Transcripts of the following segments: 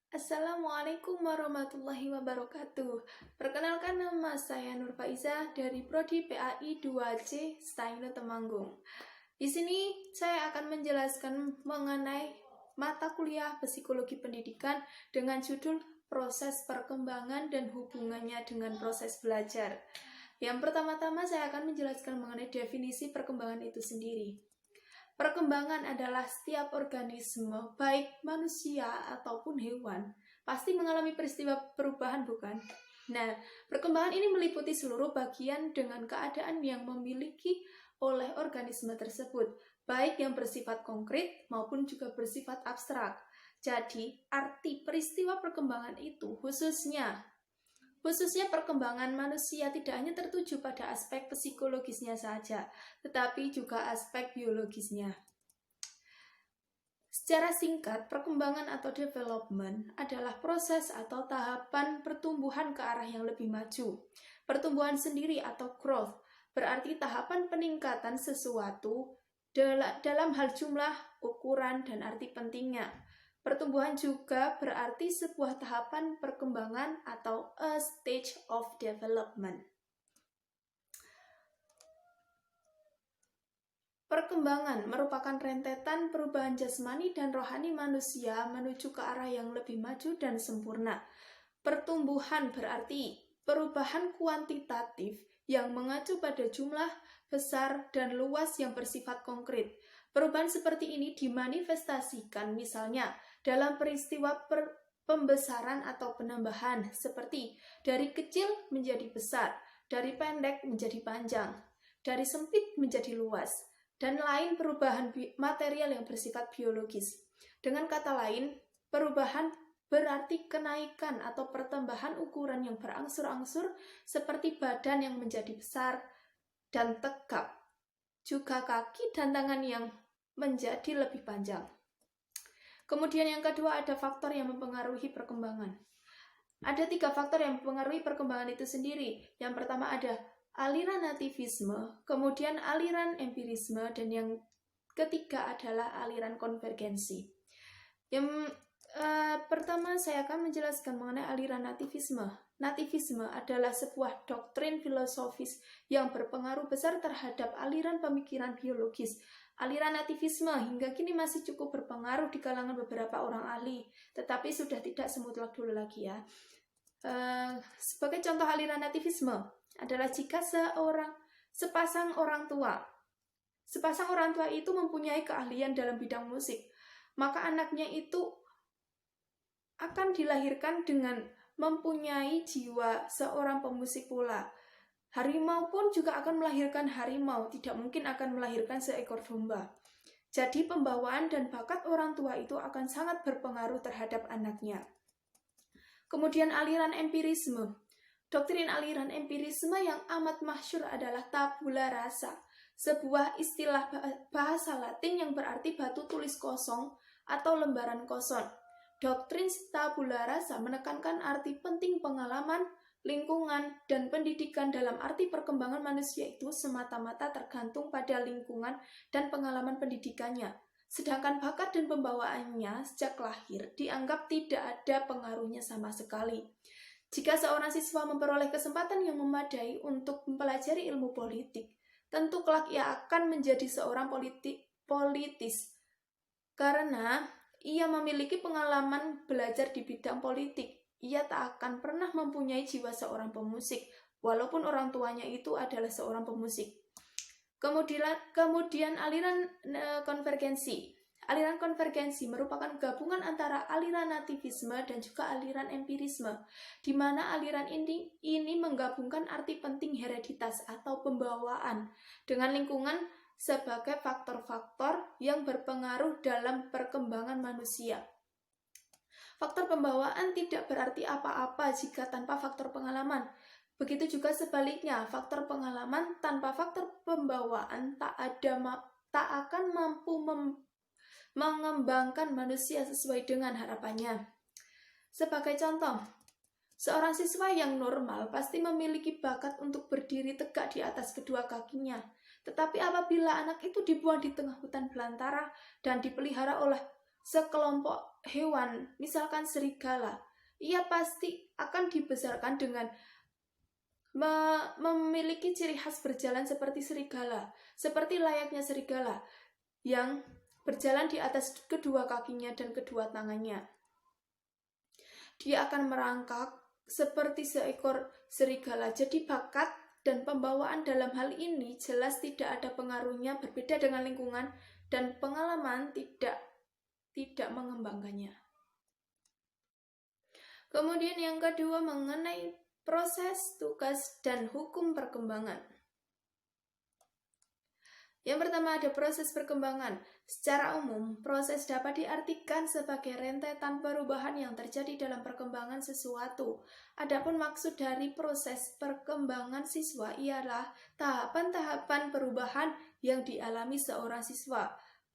Assalamualaikum warahmatullahi wabarakatuh. Perkenalkan, nama saya Nur Faiza dari Prodi PAI 2C Staino Temanggung. Di sini saya akan menjelaskan mengenai mata kuliah Psikologi Pendidikan dengan judul Proses Perkembangan dan Hubungannya dengan Proses Belajar. Yang pertama-tama saya akan menjelaskan mengenai definisi perkembangan itu sendiri. Perkembangan adalah setiap organisme, baik manusia ataupun hewan, pasti mengalami peristiwa perubahan, bukan? Nah, perkembangan ini meliputi seluruh bagian dengan keadaan yang memiliki oleh organisme tersebut, baik yang bersifat konkret maupun juga bersifat abstrak. Jadi, arti peristiwa perkembangan itu khususnya perkembangan manusia tidak hanya tertuju pada aspek psikologisnya saja, tetapi juga aspek biologisnya. Secara singkat, perkembangan atau development adalah proses atau tahapan pertumbuhan ke arah yang lebih maju. Pertumbuhan sendiri atau growth berarti tahapan peningkatan sesuatu dalam hal jumlah, ukuran, dan arti pentingnya. Pertumbuhan juga berarti sebuah tahapan perkembangan atau a stage of development. Perkembangan merupakan rentetan perubahan jasmani dan rohani manusia menuju ke arah yang lebih maju dan sempurna. Pertumbuhan berarti perubahan kuantitatif yang mengacu pada jumlah, besar, dan luas yang bersifat konkret. Perubahan seperti ini dimanifestasikan misalnya dalam peristiwa pembesaran atau penambahan, seperti dari kecil menjadi besar, dari pendek menjadi panjang, dari sempit menjadi luas, dan lain perubahan material yang bersifat biologis. Dengan kata lain, perubahan berarti kenaikan atau pertambahan ukuran yang berangsur-angsur seperti badan yang menjadi besar dan tegap, juga kaki dan tangan yang menjadi lebih panjang. Kemudian yang kedua, ada faktor yang mempengaruhi perkembangan. Ada 3 faktor yang mempengaruhi perkembangan itu sendiri. Yang pertama ada aliran nativisme, kemudian aliran empirisme, dan yang ketiga adalah aliran konvergensi. Yang pertama saya akan menjelaskan mengenai aliran nativisme. Nativisme adalah sebuah doktrin filosofis yang berpengaruh besar terhadap aliran pemikiran biologis. Aliran nativisme hingga kini masih cukup berpengaruh di kalangan beberapa orang ahli, tetapi sudah tidak semutlak dulu lagi ya. Sebagai contoh aliran nativisme adalah jika sepasang orang tua itu mempunyai keahlian dalam bidang musik, maka anaknya itu akan dilahirkan dengan mempunyai jiwa seorang pemusik pula. Harimau pun juga akan melahirkan harimau, tidak mungkin akan melahirkan seekor domba. Jadi pembawaan dan bakat orang tua itu akan sangat berpengaruh terhadap anaknya. Kemudian aliran empirisme. Doktrin aliran empirisme yang amat masyhur adalah tabula rasa, sebuah istilah bahasa Latin yang berarti batu tulis kosong atau lembaran kosong. Doktrin tabula rasa menekankan arti penting pengalaman, lingkungan, dan pendidikan dalam arti perkembangan manusia itu semata-mata tergantung pada lingkungan dan pengalaman pendidikannya. Sedangkan bakat dan pembawaannya sejak lahir dianggap tidak ada pengaruhnya sama sekali. Jika seorang siswa memperoleh kesempatan yang memadai untuk mempelajari ilmu politik, tentu kelak ia akan menjadi seorang politis. Karena ia memiliki pengalaman belajar di bidang politik, ia tak akan pernah mempunyai jiwa seorang pemusik, walaupun orang tuanya itu adalah seorang pemusik. Kemudian aliran konvergensi. Aliran konvergensi merupakan gabungan antara aliran nativisme dan juga aliran empirisme, di mana aliran ini menggabungkan arti penting hereditas atau pembawaan dengan lingkungan sebagai faktor-faktor yang berpengaruh dalam perkembangan manusia. Faktor pembawaan tidak berarti apa-apa jika tanpa faktor pengalaman. Begitu juga sebaliknya, faktor pengalaman tanpa faktor pembawaan tak akan mampu mengembangkan manusia sesuai dengan harapannya. Sebagai contoh, seorang siswa yang normal pasti memiliki bakat untuk berdiri tegak di atas kedua kakinya. Tetapi apabila anak itu dibuang di tengah hutan belantara dan dipelihara oleh sekelompok hewan, misalkan serigala, ia pasti akan dibesarkan dengan memiliki ciri khas berjalan seperti serigala, seperti layaknya serigala yang berjalan di atas kedua kakinya dan kedua tangannya. Dia akan merangkak seperti seekor serigala. Jadi bakat dan pembawaan dalam hal ini jelas tidak ada pengaruhnya, berbeda dengan lingkungan dan pengalaman tidak mengembangkannya. Kemudian yang kedua mengenai proses, tugas, dan hukum perkembangan. Yang pertama ada proses perkembangan. Secara umum, proses dapat diartikan sebagai rentetan perubahan yang terjadi dalam perkembangan sesuatu. Adapun maksud dari proses perkembangan siswa ialah tahapan-tahapan perubahan yang dialami seorang siswa,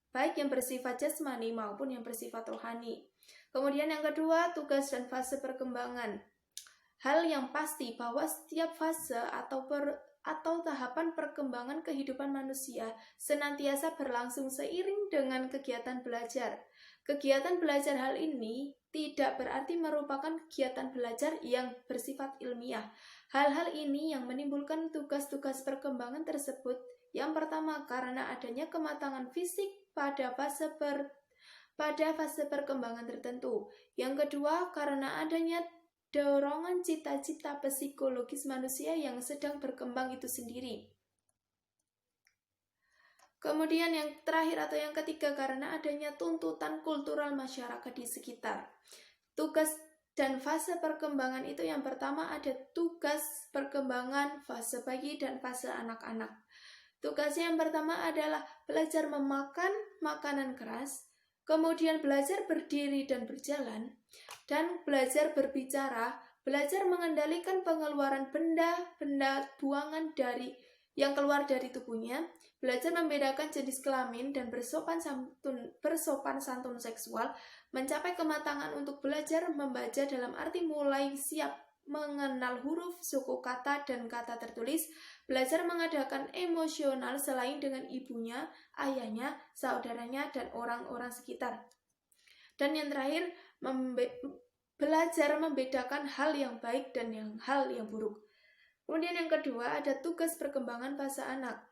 baik yang bersifat jasmani maupun yang bersifat rohani. Kemudian yang kedua, tugas dan fase perkembangan. Hal yang pasti bahwa setiap fase atau tahapan perkembangan kehidupan manusia senantiasa berlangsung seiring dengan kegiatan belajar. Kegiatan belajar hal ini tidak berarti merupakan kegiatan belajar yang bersifat ilmiah. Hal-hal ini yang menimbulkan tugas-tugas perkembangan tersebut. Yang pertama, karena adanya kematangan fisik pada fase perkembangan tertentu. Yang kedua, karena adanya dorongan cita-cita psikologis manusia yang sedang berkembang itu sendiri. Kemudian yang terakhir atau yang ketiga, karena adanya tuntutan kultural masyarakat di sekitar. Tugas dan fase perkembangan itu yang pertama ada tugas perkembangan fase bayi dan fase anak-anak. Tugasnya yang pertama adalah belajar memakan makanan keras, kemudian belajar berdiri dan berjalan, dan belajar berbicara, belajar mengendalikan pengeluaran benda-benda buangan yang keluar dari tubuhnya, belajar membedakan jenis kelamin dan bersopan santun seksual, mencapai kematangan untuk belajar membaca dalam arti mulai siap mengenal huruf, suku kata, dan kata tertulis, belajar mengadakan emosional selain dengan ibunya, ayahnya, saudaranya, dan orang-orang sekitar. Dan yang terakhir, belajar membedakan hal yang baik dan hal yang buruk. Kemudian yang kedua ada tugas perkembangan fase anak.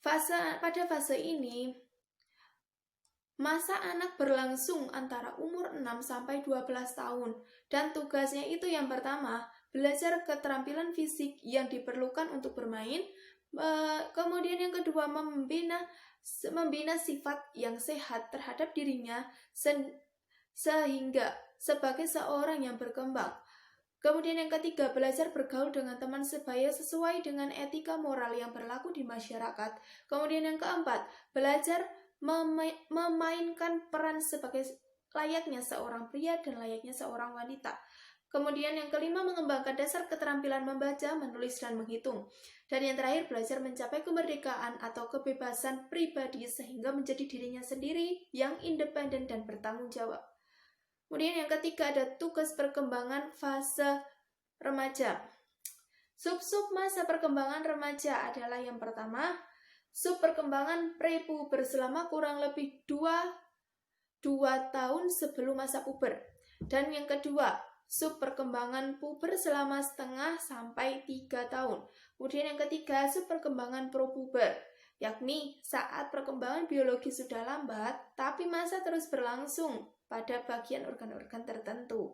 Pada fase ini, masa anak berlangsung antara umur 6 sampai 12 tahun dan tugasnya itu yang pertama, belajar keterampilan fisik yang diperlukan untuk bermain, kemudian yang kedua membina sifat yang sehat terhadap dirinya sehingga sebagai seorang yang berkembang. Kemudian yang ketiga, belajar bergaul dengan teman sebaya sesuai dengan etika moral yang berlaku di masyarakat. Kemudian yang keempat, belajar memainkan peran sebagai layaknya seorang pria dan layaknya seorang wanita. Kemudian yang kelima, mengembangkan dasar keterampilan membaca, menulis, dan menghitung. Dan yang terakhir, belajar mencapai kemerdekaan atau kebebasan pribadi sehingga menjadi dirinya sendiri yang independen dan bertanggung jawab. Kemudian yang ketiga ada tugas perkembangan fase remaja. Sub-sub masa perkembangan remaja adalah yang pertama, sub perkembangan prepuber selama kurang lebih 2 tahun sebelum masa puber. Dan yang kedua, sub perkembangan puber selama setengah sampai 3 tahun. Kemudian yang ketiga, sub perkembangan propuber, yakni saat perkembangan biologi sudah lambat, tapi masa terus berlangsung pada bagian organ-organ tertentu.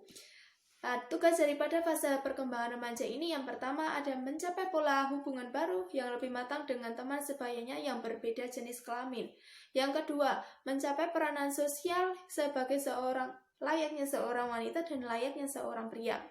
Tugas daripada fase perkembangan remaja ini yang pertama ada mencapai pola hubungan baru yang lebih matang dengan teman sebayanya yang berbeda jenis kelamin. Yang kedua, mencapai peranan sosial sebagai layaknya seorang wanita dan layaknya seorang pria.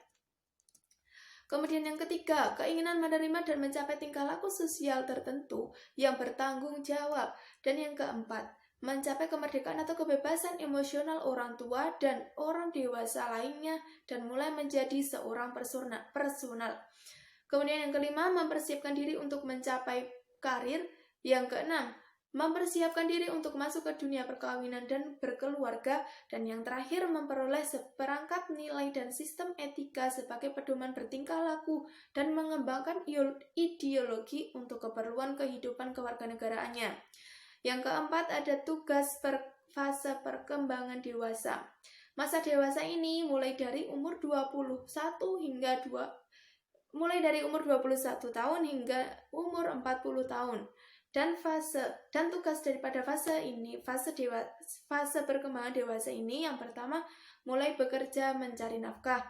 Kemudian yang ketiga, keinginan menerima dan mencapai tingkah laku sosial tertentu yang bertanggung jawab. Dan yang keempat, mencapai kemerdekaan atau kebebasan emosional orang tua dan orang dewasa lainnya dan mulai menjadi seorang personal. Kemudian yang kelima, mempersiapkan diri untuk mencapai karir. Yang keenam, mempersiapkan diri untuk masuk ke dunia perkawinan dan berkeluarga. Dan yang terakhir, memperoleh seperangkat nilai dan sistem etika sebagai pedoman bertingkah laku dan mengembangkan ideologi untuk keperluan kehidupan kewarganegaraannya. Yang keempat ada tugas fase perkembangan dewasa. Masa dewasa ini mulai dari umur 21 tahun hingga umur 40 tahun. Dan tugas daripada fase perkembangan dewasa ini yang pertama mulai bekerja mencari nafkah,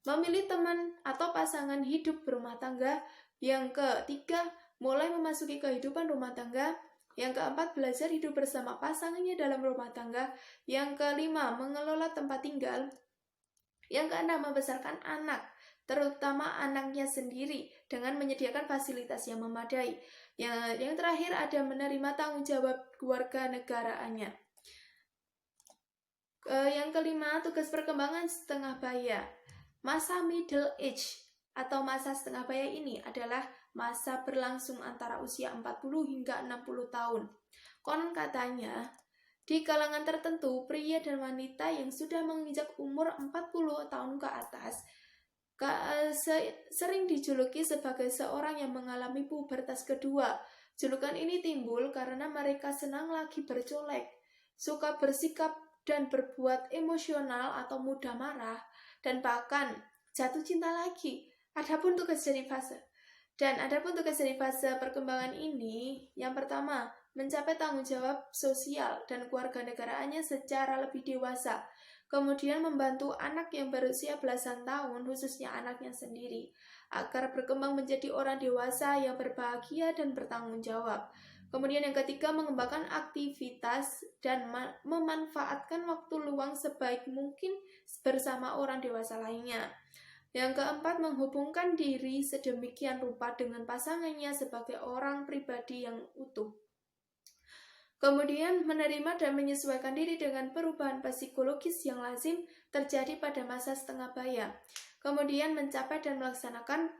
memilih teman atau pasangan hidup berumah tangga. Yang ketiga, mulai memasuki kehidupan rumah tangga. Yang keempat, belajar hidup bersama pasangannya dalam rumah tangga. Yang kelima, mengelola tempat tinggal. Yang keenam, membesarkan anak, terutama anaknya sendiri, dengan menyediakan fasilitas yang memadai. Yang terakhir ada menerima tanggung jawab keluarga negaraannya. Yang kelima, tugas perkembangan setengah baya. Masa middle age atau masa setengah baya ini adalah masa berlangsung antara usia 40 hingga 60 tahun. Konon katanya, di kalangan tertentu, pria dan wanita yang sudah menginjak umur 40 tahun ke atas sering dijuluki sebagai seorang yang mengalami pubertas kedua. Julukan ini timbul karena mereka senang lagi bercolek, suka bersikap dan berbuat emosional atau mudah marah, dan bahkan jatuh cinta lagi. Adapun tugas dari fase perkembangan ini, yang pertama, mencapai tanggung jawab sosial dan kewarganegaraannya secara lebih dewasa. Kemudian membantu anak yang berusia belasan tahun, khususnya anaknya sendiri, agar berkembang menjadi orang dewasa yang berbahagia dan bertanggung jawab. Kemudian yang ketiga, mengembangkan aktivitas dan memanfaatkan waktu luang sebaik mungkin bersama orang dewasa lainnya. Yang keempat, menghubungkan diri sedemikian rupa dengan pasangannya sebagai orang pribadi yang utuh. Kemudian, menerima dan menyesuaikan diri dengan perubahan psikologis yang lazim terjadi pada masa setengah baya. Kemudian, mencapai dan melaksanakan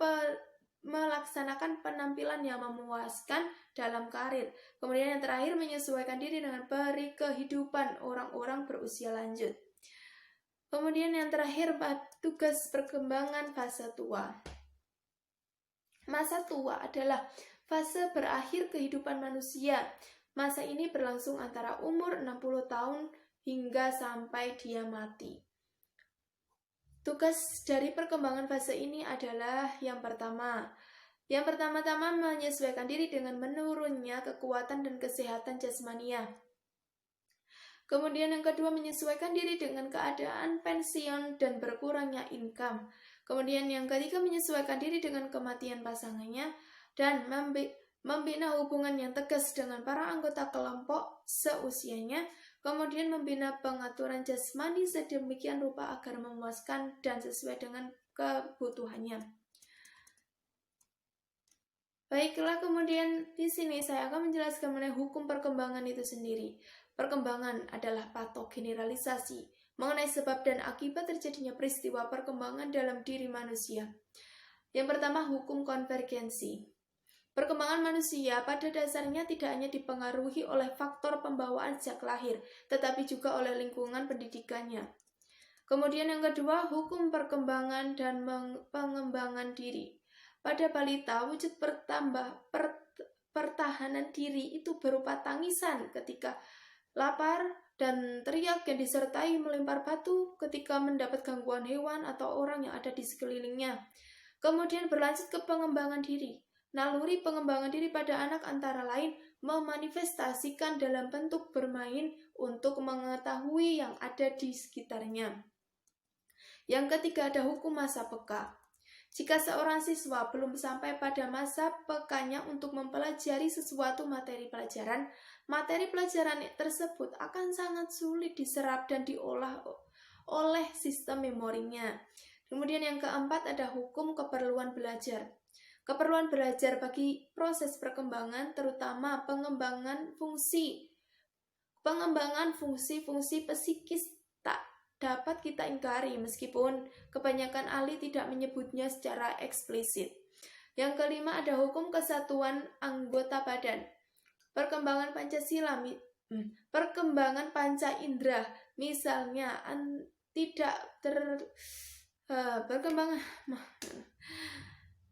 penampilan yang memuaskan dalam karir. Kemudian yang terakhir, menyesuaikan diri dengan kehidupan orang-orang berusia lanjut. Kemudian yang terakhir, tugas perkembangan fase tua. Masa tua adalah fase berakhir kehidupan manusia. Masa ini berlangsung antara umur 60 tahun hingga sampai dia mati. Tugas dari perkembangan fase ini adalah yang pertama-tama menyesuaikan diri dengan menurunnya kekuatan dan kesehatan jasmania. Kemudian yang kedua, menyesuaikan diri dengan keadaan pensiun dan berkurangnya income. Kemudian yang ketiga, menyesuaikan diri dengan kematian pasangannya dan membina hubungan yang tegas dengan para anggota kelompok seusianya. Kemudian membina pengaturan jasmani sedemikian rupa agar memuaskan dan sesuai dengan kebutuhannya. Baiklah, kemudian di sini saya akan menjelaskan mengenai hukum perkembangan itu sendiri. Perkembangan adalah patok generalisasi mengenai sebab dan akibat terjadinya peristiwa perkembangan dalam diri manusia. Yang pertama, hukum konvergensi. Perkembangan manusia pada dasarnya tidak hanya dipengaruhi oleh faktor pembawaan sejak lahir, tetapi juga oleh lingkungan pendidikannya. Kemudian yang kedua, hukum perkembangan dan pengembangan diri. Pada balita, wujud pertahanan diri itu berupa tangisan ketika lapar dan teriak yang disertai melempar batu ketika mendapat gangguan hewan atau orang yang ada di sekelilingnya. Kemudian berlanjut ke pengembangan diri. Naluri pengembangan diri pada anak antara lain memanifestasikan dalam bentuk bermain untuk mengetahui yang ada di sekitarnya. Yang ketiga, ada hukum masa peka. Jika seorang siswa belum sampai pada masa pekanya untuk mempelajari sesuatu materi pelajaran tersebut akan sangat sulit diserap dan diolah oleh sistem memorinya. Kemudian yang keempat, ada hukum keperluan belajar. Keperluan belajar bagi proses perkembangan, terutama pengembangan fungsi-fungsi psikis tak dapat kita ingkari meskipun kebanyakan ahli tidak menyebutnya secara eksplisit. Yang kelima, ada hukum kesatuan anggota badan. Perkembangan panca indera, misalnya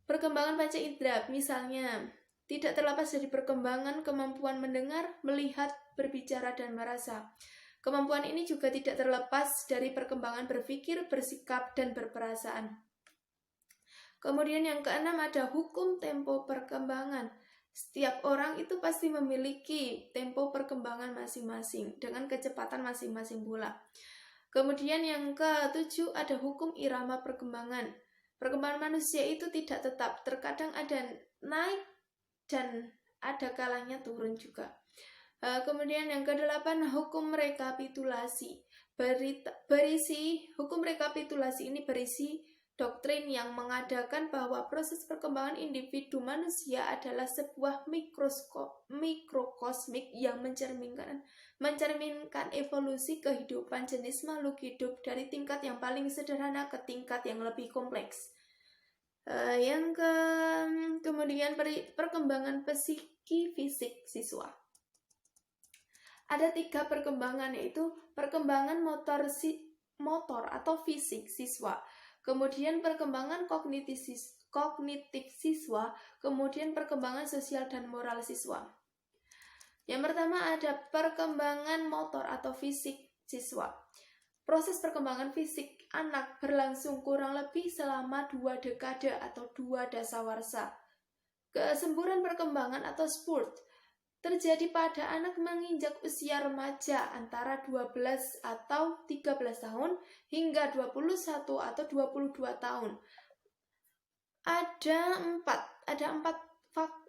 perkembangan panca indera misalnya tidak terlepas dari perkembangan kemampuan mendengar, melihat, berbicara, dan merasa. Kemampuan ini juga tidak terlepas dari perkembangan berpikir, bersikap, dan berperasaan. Kemudian yang keenam ada hukum tempo perkembangan. Setiap orang itu pasti memiliki tempo perkembangan masing-masing dengan kecepatan masing-masing pula. Kemudian yang ketujuh ada hukum irama perkembangan. Perkembangan manusia itu tidak tetap, terkadang ada naik dan ada kalanya turun juga. Kemudian yang kedelapan hukum rekapitulasi. Hukum rekapitulasi ini berisi doktrin yang mengadakan bahwa proses perkembangan individu manusia adalah sebuah mikrokosmik yang mencerminkan evolusi kehidupan jenis makhluk hidup dari tingkat yang paling sederhana ke tingkat yang lebih kompleks. Kemudian perkembangan psiki fisik siswa. Ada 3 perkembangan, yaitu perkembangan motor atau fisik siswa, kemudian perkembangan kognitif siswa, kemudian perkembangan sosial dan moral siswa. Yang pertama ada perkembangan motor atau fisik siswa. Proses perkembangan fisik anak berlangsung kurang lebih selama 2 dekade atau 2 dasawarsa. Kesemburan perkembangan atau spurt terjadi pada anak menginjak usia remaja antara 12 atau 13 tahun hingga 21 atau 22 tahun. Ada empat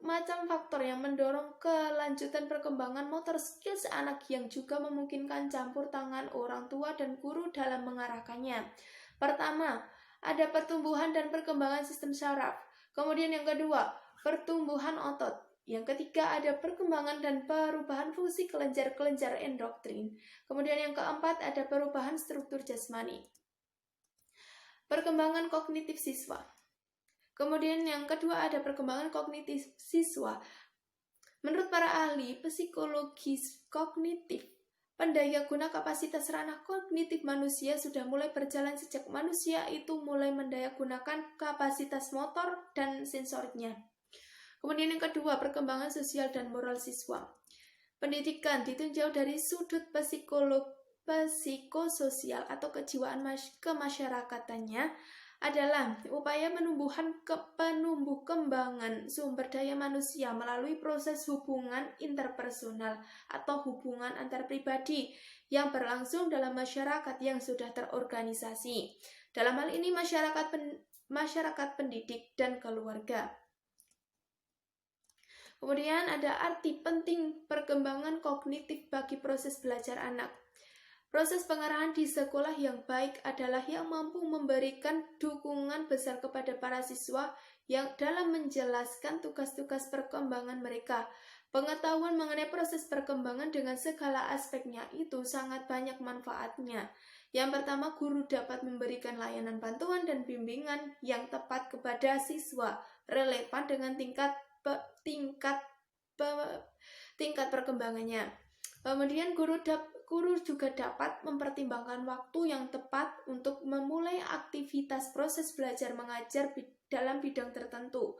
macam faktor yang mendorong kelanjutan perkembangan motor skills anak yang juga memungkinkan campur tangan orang tua dan guru dalam mengarahkannya. Pertama, ada pertumbuhan dan perkembangan sistem saraf. Kemudian yang kedua, pertumbuhan otot. Yang ketiga ada perkembangan dan perubahan fungsi kelenjar-kelenjar endokrin. Kemudian yang keempat ada perubahan struktur jasmani. Perkembangan kognitif siswa. Kemudian yang kedua ada perkembangan kognitif siswa. Menurut para ahli psikologi kognitif, pendaya guna kapasitas ranah kognitif manusia sudah mulai berjalan sejak manusia itu mulai mendaya gunakan kapasitas motor dan sensornya. Kemudian yang kedua, perkembangan sosial dan moral siswa. Pendidikan ditinjau dari sudut psikososial atau kejiwaan kemasyarakatannya adalah upaya penumbuh kembangan sumber daya manusia melalui proses hubungan interpersonal atau hubungan antar pribadi yang berlangsung dalam masyarakat yang sudah terorganisasi. Dalam hal ini masyarakat pendidik dan keluarga. Kemudian ada arti penting perkembangan kognitif bagi proses belajar anak. Proses pengarahan di sekolah yang baik adalah yang mampu memberikan dukungan besar kepada para siswa yang dalam menjelaskan tugas-tugas perkembangan mereka. Pengetahuan mengenai proses perkembangan dengan segala aspeknya itu sangat banyak manfaatnya. Yang pertama, guru dapat memberikan layanan bantuan dan bimbingan yang tepat kepada siswa, relevan dengan tingkat perkembangannya. Kemudian guru juga dapat mempertimbangkan waktu yang tepat untuk memulai aktivitas proses belajar mengajar dalam bidang tertentu.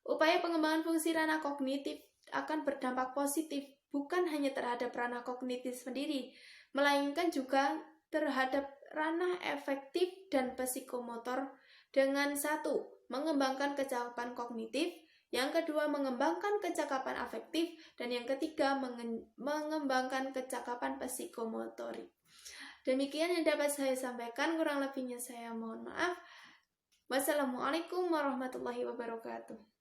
Upaya pengembangan fungsi ranah kognitif akan berdampak positif bukan hanya terhadap ranah kognitif sendiri, melainkan juga terhadap ranah efektif dan psikomotor dengan satu, mengembangkan kecakapan kognitif, yang kedua mengembangkan kecakapan afektif, dan yang ketiga mengembangkan kecakapan psikomotorik. Demikian yang dapat saya sampaikan, kurang lebihnya saya mohon maaf. Wassalamualaikum warahmatullahi wabarakatuh.